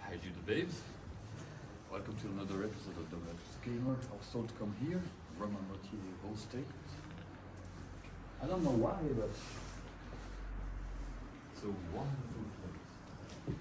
Hi Judah Babes. Welcome to another episode of The Latest Gamer. I was told to come here, Romainmôtier hosting. I don't know why, but it's a wonderful place.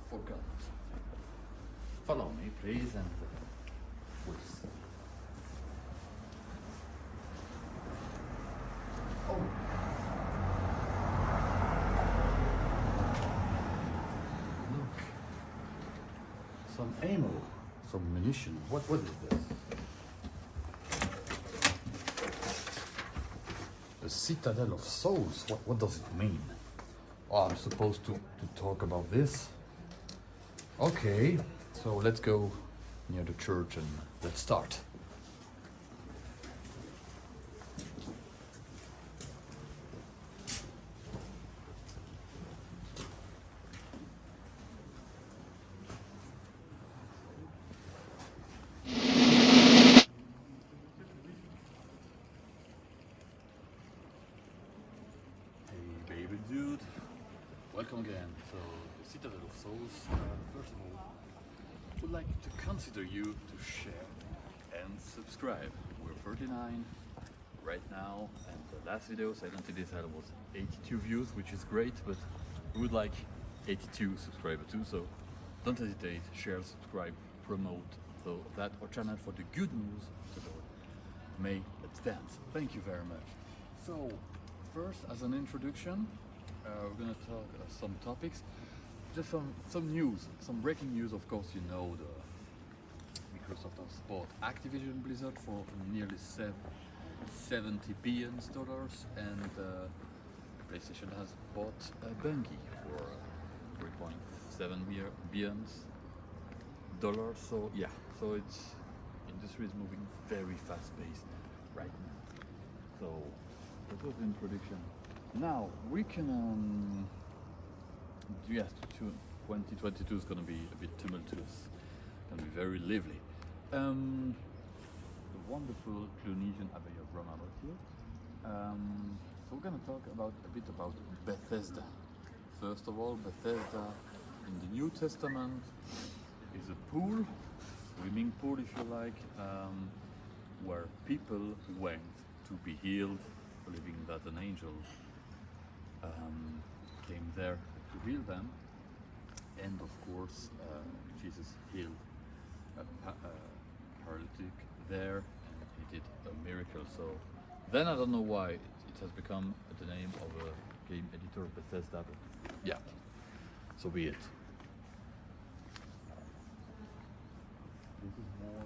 Forgot. Follow me, please, and we'll see. Oh. Look. Some ammo, some munition. What is this? The Citadel of Souls. What does it mean? Oh, I'm supposed to talk about this. Okay, so let's go near the church and let's start. Baby dude, welcome again. So, the Citadel of Souls, first of all, would like to consider you to share and subscribe. We're 39 right now, and the last video, Silent Citadel, was 82 views, which is great, but we would like 82 subscribers too, so don't hesitate, share, subscribe, promote, so that our channel for the good news to go may advance. Thank you very much. So, first, as an introduction, we're gonna talk some topics, just some news, some breaking news. Of course, you know the Microsoft has bought Activision Blizzard for nearly $70 billion, and PlayStation has bought Bungie for $3.7 billion. So yeah, so it's industry is moving very fast-paced right now. So that was the introduction. Now we can, yes, 2022 is going to be a bit tumultuous, going to be very lively. The wonderful Clunesian Abbey of Romainmôtier. So we're going to talk a bit about Bethesda. First of all, Bethesda in the New Testament is a pool, swimming pool if you like, where people went to be healed, believing that an angel came there to heal them, and of course Jesus healed a paralytic there, and he did a miracle. So then I don't know why it has become the name of a game editor, Bethesda, but yeah, so be it. This is more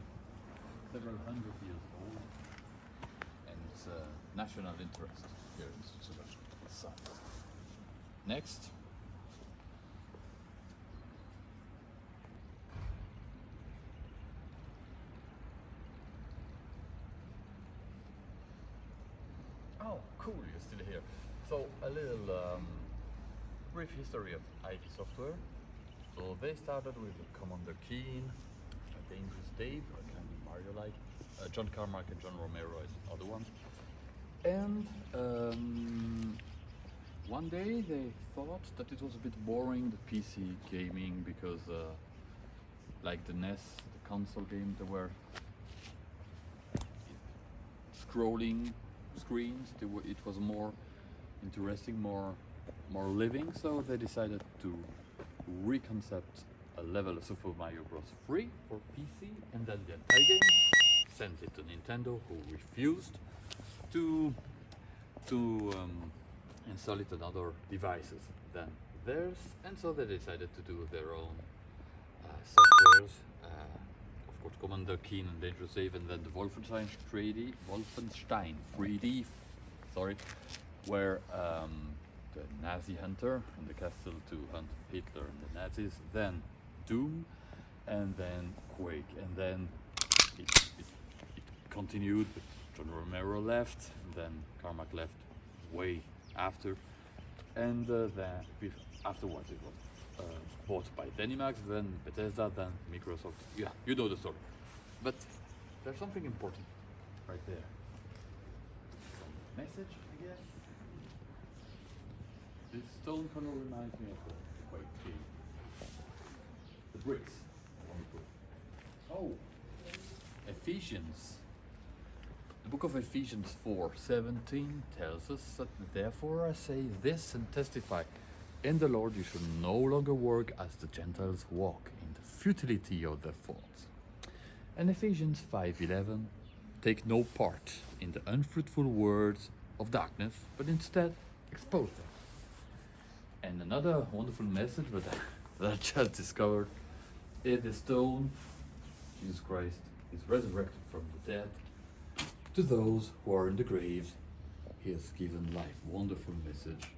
several hundred years old, and it's a national interest here in Switzerland. Science. Next. Oh, cool, you're still here. So, a little brief history of IT software. So, they started with Commander Keen, Dangerous Dave, kind of Mario-like. John Carmack and John Romero is the other ones. And one day they thought that it was a bit boring, the PC gaming, because like the NES, the console game, there were scrolling screens. It was more interesting, more living. So they decided to reconcept a level of Super Mario Bros. 3 for PC, and then the entire game sent it to Nintendo, who refused to install it on other devices than theirs, and so they decided to do their own softwares. Of course, Commander Keen and Dangerous Dave, and then the Wolfenstein 3D, sorry, where the Nazi hunter in the castle to hunt Hitler and the Nazis, then Doom, and then Quake, and then it continued, but John Romero left, and then Carmack left way after, and then afterwards it was bought by Denimax, then Bethesda, then Microsoft. Yeah, you know the story. But there's something important right there. Some message, I guess. This stone color reminds me of the white cave. The bricks. Oh, Ephesians. The book of Ephesians 4:17 tells us that therefore I say this and testify, in the Lord you should no longer work as the Gentiles walk in the futility of their thoughts. And Ephesians 5:11, take no part in the unfruitful words of darkness, but instead expose them. And another wonderful message that I just discovered is the stone, Jesus Christ is resurrected from the dead. To those who are in the graves, he has given life. Wonderful message,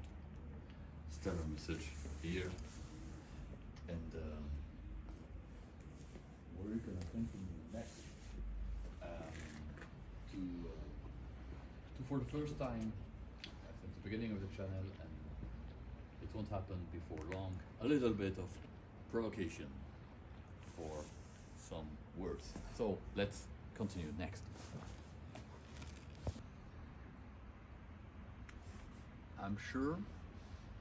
stellar message here. And we're gonna continue next to for the first time since the beginning of the channel, and it won't happen before long, a little bit of provocation for some words. So let's continue next. I'm sure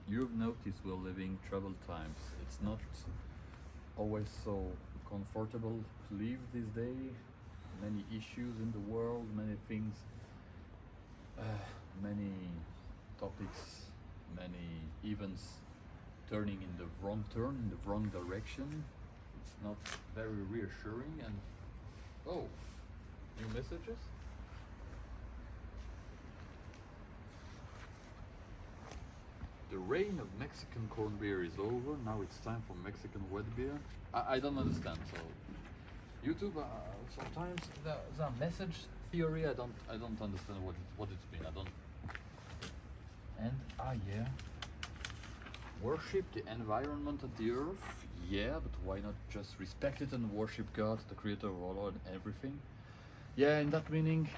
you've noticed we're living troubled times. It's not always so comfortable to live these days. Many issues in the world, many things, many topics, many events turning in the wrong direction. It's not very reassuring. And oh, new messages? The reign of Mexican corned beer is over. Now it's time for Mexican wet beer. I don't understand. So YouTube sometimes the message theory. I don't understand what it's been. I don't. And yeah, worship the environment of the earth. Yeah, but why not just respect it and worship God, the Creator of all and everything? Yeah, in that meaning,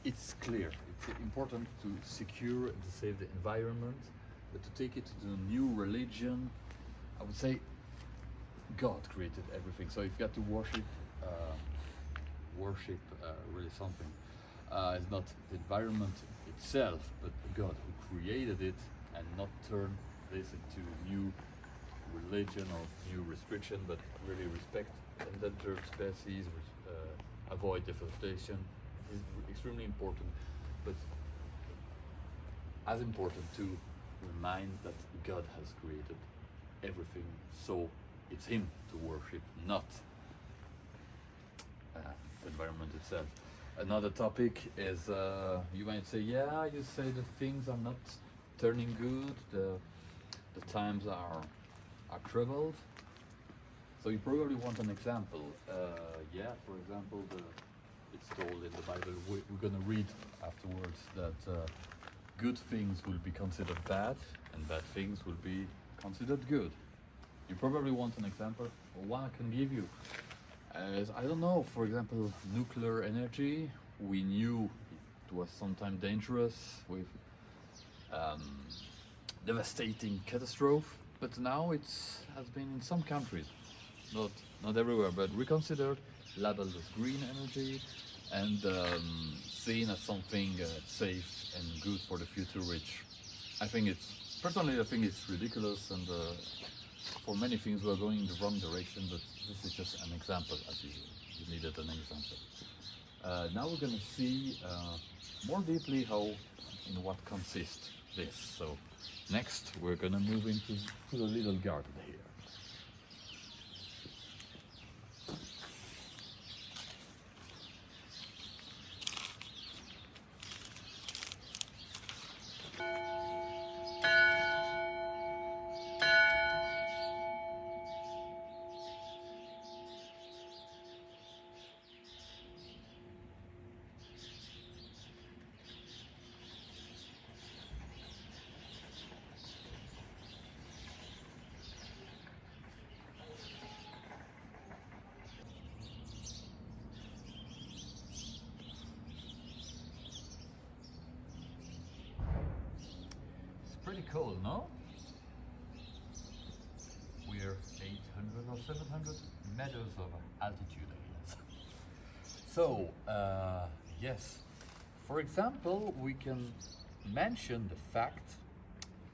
it's clear. It's important to secure and to save the environment. But to take it to the new religion, I would say God created everything. So you've got to worship really something. It's not the environment itself, but God who created it, and not turn this into new religion or new restriction, but really respect endangered species, avoid deforestation. Is extremely important, but as important to remind that God has created everything, so it's Him to worship, not the environment itself. Another topic is, you might say, yeah, you say that things are not turning good, the times are troubled. So you probably want an example. Yeah, for example, it's told in the Bible, we're going to read afterwards that good things will be considered bad, and bad things will be considered good. You probably want an example. Well, one I can give you. I don't know, for example, nuclear energy. We knew it was sometimes dangerous with devastating catastrophe, but now it has been in some countries, not everywhere, but reconsidered, labeled as green energy, and seen as something safe and good for the future, which I think it's ridiculous, and for many things we're going in the wrong direction, but this is just an example, as you needed an example. Now we're going to see more deeply in what consists this. So next we're going to move into the little garden here. Pretty cold, no? We're 800 or 700 meters of altitude, I guess. So, yes, for example, we can mention the fact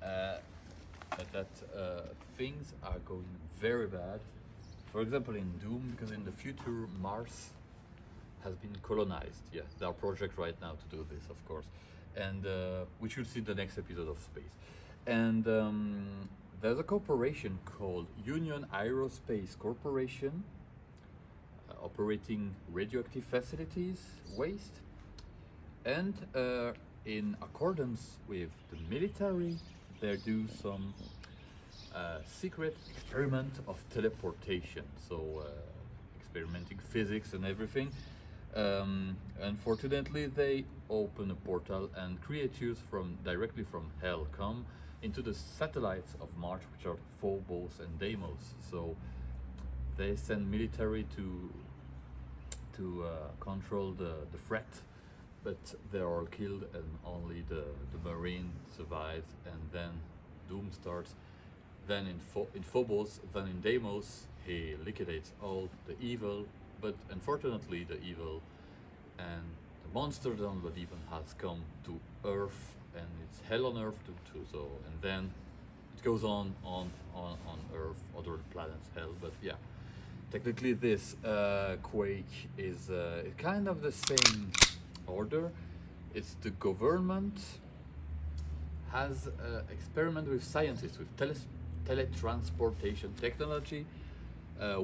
that things are going very bad. For example, in Doom, because in the future Mars has been colonized. Yeah, there are projects right now to do this, of course, and we should see the next episode of Space. And there's a corporation called Union Aerospace Corporation, operating radioactive facilities, waste, and in accordance with the military, they do some secret experiment of teleportation. So experimenting physics and everything. Unfortunately, they open a portal and creatures directly from hell come into the satellites of Mars, which are Phobos and Deimos. So they send military to control the threat, but they are killed and only the Marine survives, and then Doom starts. Then in Phobos, then in Deimos, he liquidates all the evil, but unfortunately the evil and the monster down the demon has come to Earth, and it's hell on Earth too. So, and then it goes on Earth, other planets, hell. But yeah, technically this Quake is kind of the same order. It's the government has experimented with scientists with teletransportation technology.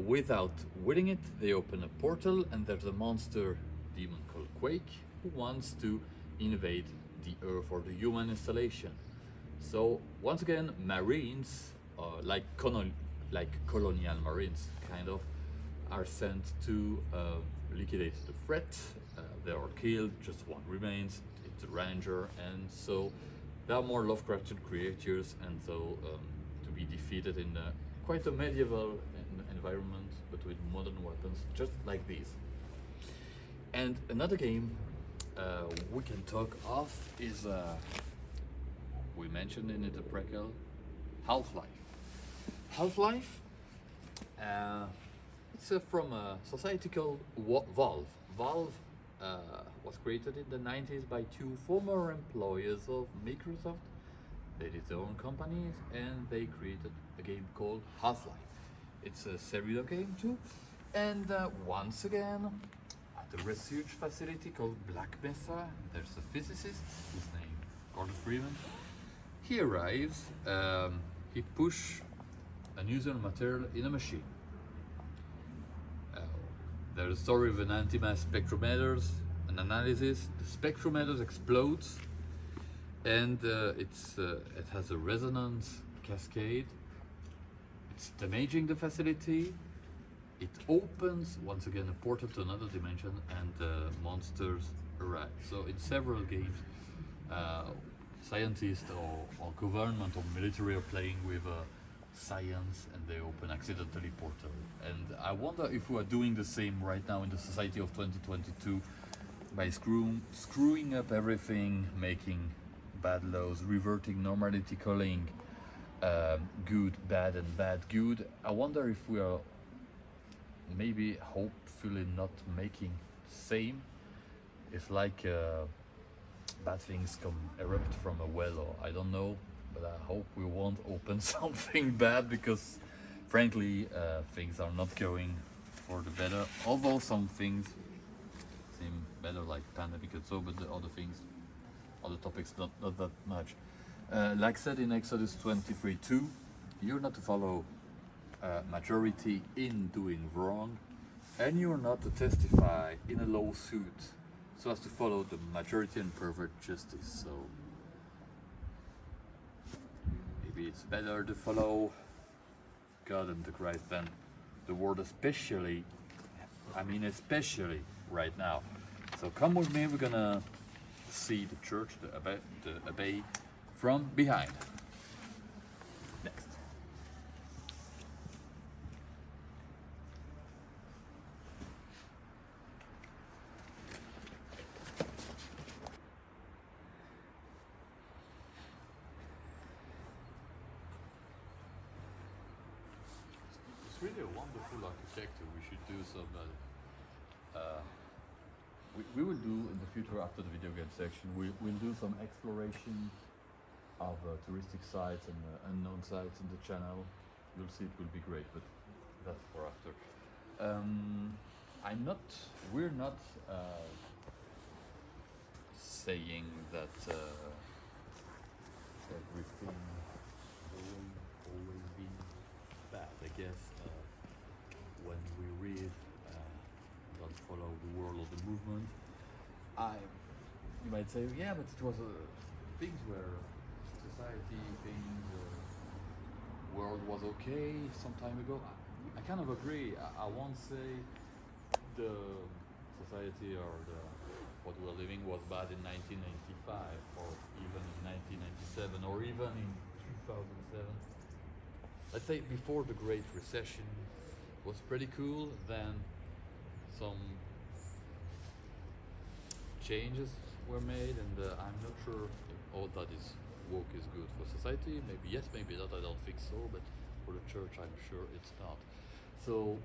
Without willing it, they open a portal, and there's a monster demon called Quake who wants to invade the Earth or the human installation. So once again, Marines, like colonial Marines, kind of, are sent to liquidate the threat. They are killed, just one remains. It's a ranger, and so there are more Lovecraftian creatures, and so to be defeated in quite a medieval environment, but with modern weapons, just like these. And another game we can talk of is, we mentioned in it a prequel, Half-Life. Half-Life, it's from a society called Valve. Valve was created in the 90s by two former employees of Microsoft. They did their own companies, and they created a game called Half-Life. It's a serial game too, and once again, at a research facility called Black Mesa, there's a physicist whose name is Gordon Freeman. He arrives, he pushes unusual material in a machine. There's a story of an anti-mass spectrometer, an analysis. The spectrometer explodes, and it has a resonance cascade. It's damaging the facility. It opens once again a portal to another dimension, and monsters arrive. So in several games, scientists or government or military are playing with science, and they open accidentally portal. And I wonder if we are doing the same right now in the society of 2022 by screwing up everything, making bad laws, reverting normality, calling good bad and bad good. I wonder if we are maybe hopefully not making the same. If like bad things come erupt from a well, or I don't know, but I hope we won't open something bad, because frankly things are not going for the better, although some things seem better, like pandemic and so, but the other things, other topics, not that much. Like said in Exodus 23:2, you're not to follow majority in doing wrong, and you're not to testify in a lawsuit so as to follow the majority and pervert justice. So maybe it's better to follow God and the Christ than the world, especially right now. So come with me, we're gonna see the church, the abbey from behind. Next. It's really a wonderful architecture. We should do some we will do in the future after the video game section, we'll do some exploration of touristic sites and unknown sites in the channel. You'll see, it will be great, but that's for after. We're not saying that everything will always be bad. I guess when we read Don't Follow the World or the Movement, you might say, yeah, but it was things where society, world was okay some time ago. I kind of agree. I won't say the society or what we're living was bad in 1995 or even in 1997 or even in 2007. Let's say before the Great Recession was pretty cool. Then some changes were made, and I'm not sure if all that is woke is good for society. Maybe yes, maybe not. I don't think so, but for the church, I'm sure it's not. So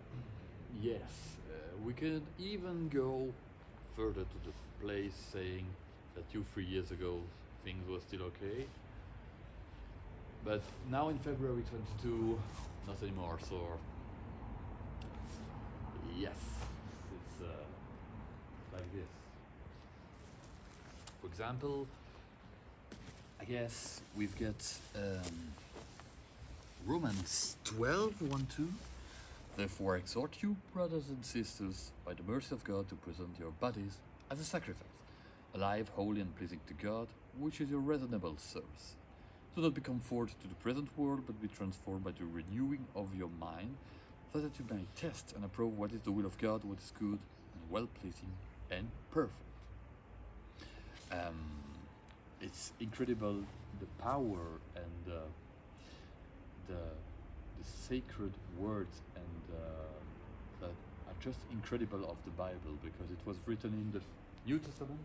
yes, we can even go further to the place saying that 2-3 years ago things were still okay, but now in February 22, not anymore. So yes, it's like this. For example, I guess we've got Romans 12:1-2. Therefore, I exhort you, brothers and sisters, by the mercy of God, to present your bodies as a sacrifice, alive, holy, and pleasing to God, which is your reasonable service. Do not be conformed to the present world, but be transformed by the renewing of your mind, so that you may test and approve what is the will of God, what is good, and well-pleasing, and perfect. It's incredible the power and the sacred words and that are just incredible of the Bible, because it was written in the New Testament,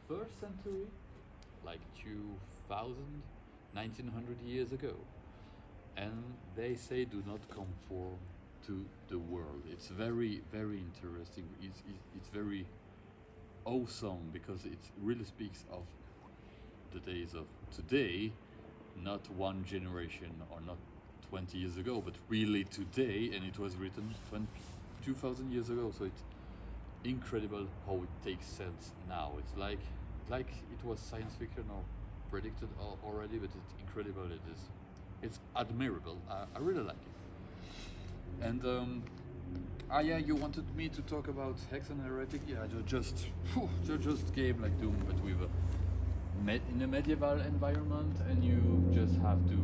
1st century, like 1900 years ago, and they say do not conform to the world. It's very, very interesting. It's very awesome, because it really speaks of the days of today, not one generation or not 20 years ago, but really today, and it was written 2,000 years ago. So it's incredible how it takes sense now. It's like it was science fiction or predicted already, but it's incredible. It's admirable. I really like it. And yeah, you wanted me to talk about Hex and Heretic. Yeah, just game like Doom, but with in a medieval environment, and you just have to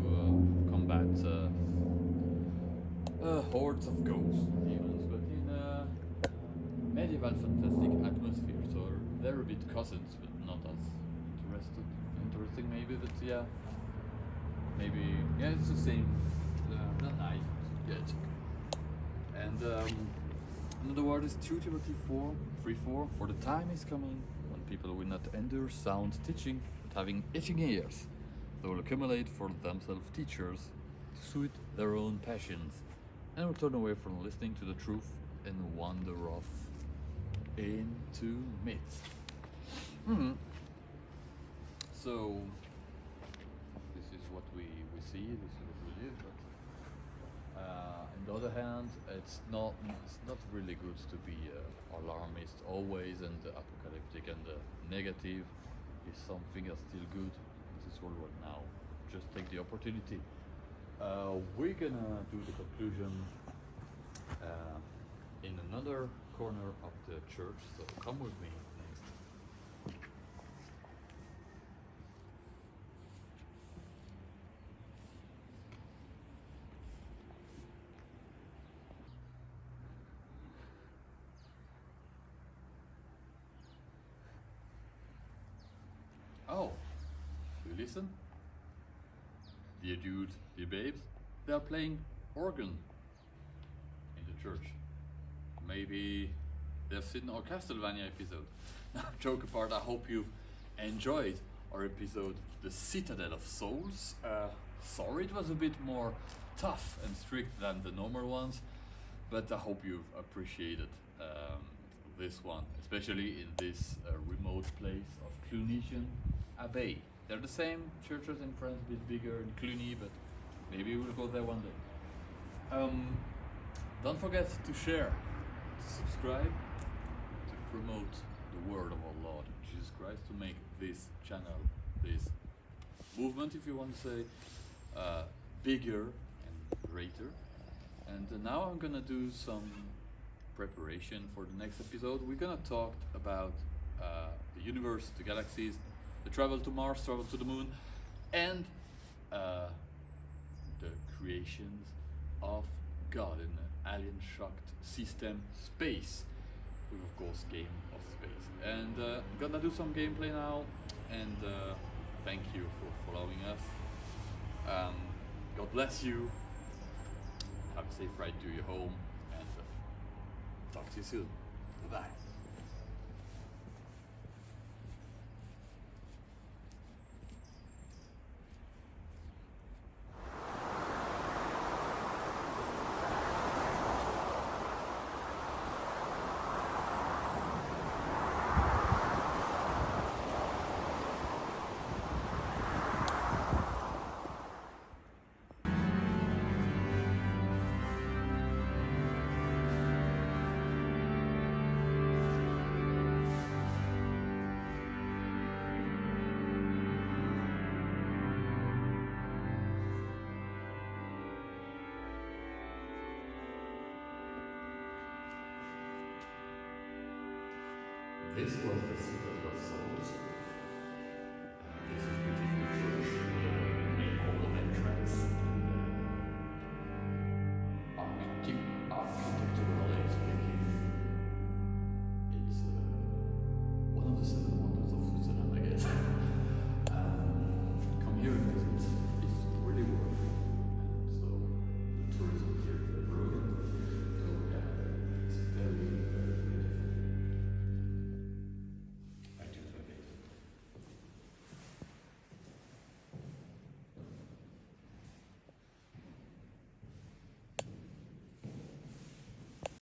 combat hordes of ghosts, demons, but in a medieval fantastic atmosphere. So they're a bit cousins, but not as interesting maybe. But yeah, maybe yeah, it's the same. Not nice. Yeah, it's okay. And another word is 2 Timothy 4:3-4. For the time is coming when people will not endure sound teaching, but having itching ears, they will accumulate for themselves teachers to suit their own passions, and will turn away from listening to the truth and wander off into myths. So this is what we see, this is what we live, but on the other hand, it's not really good to be alarmist always and apocalyptic and negative. If something is still good in this world right now, just take the opportunity. We're gonna do the conclusion in another corner of the church, so come with me next. Oh, you listen? Dear dude, dear babes, they are playing organ in the church. Maybe they've seen our Castlevania episode. Joke apart, I hope you've enjoyed our episode, The Citadel of Souls. Sorry it was a bit more tough and strict than the normal ones, but I hope you've appreciated this one, especially in this remote place of Clunisian Abbey. They're the same churches in France, a bit bigger in Cluny, but maybe we'll go there one day. Don't forget to share, to subscribe, to promote the word of our Lord Jesus Christ, to make this channel, this movement, if you want to say, bigger and greater. And now I'm gonna do some preparation for the next episode. We're gonna talk about the universe, the galaxies, the travel to Mars, travel to the moon, and the creations of God in an alien-shocked system space, with of course game of space. And I'm gonna do some gameplay now, and thank you for following us. God bless you. Have a safe ride to your home, and talk to you soon. Bye-bye. This was the Citadel of Souls.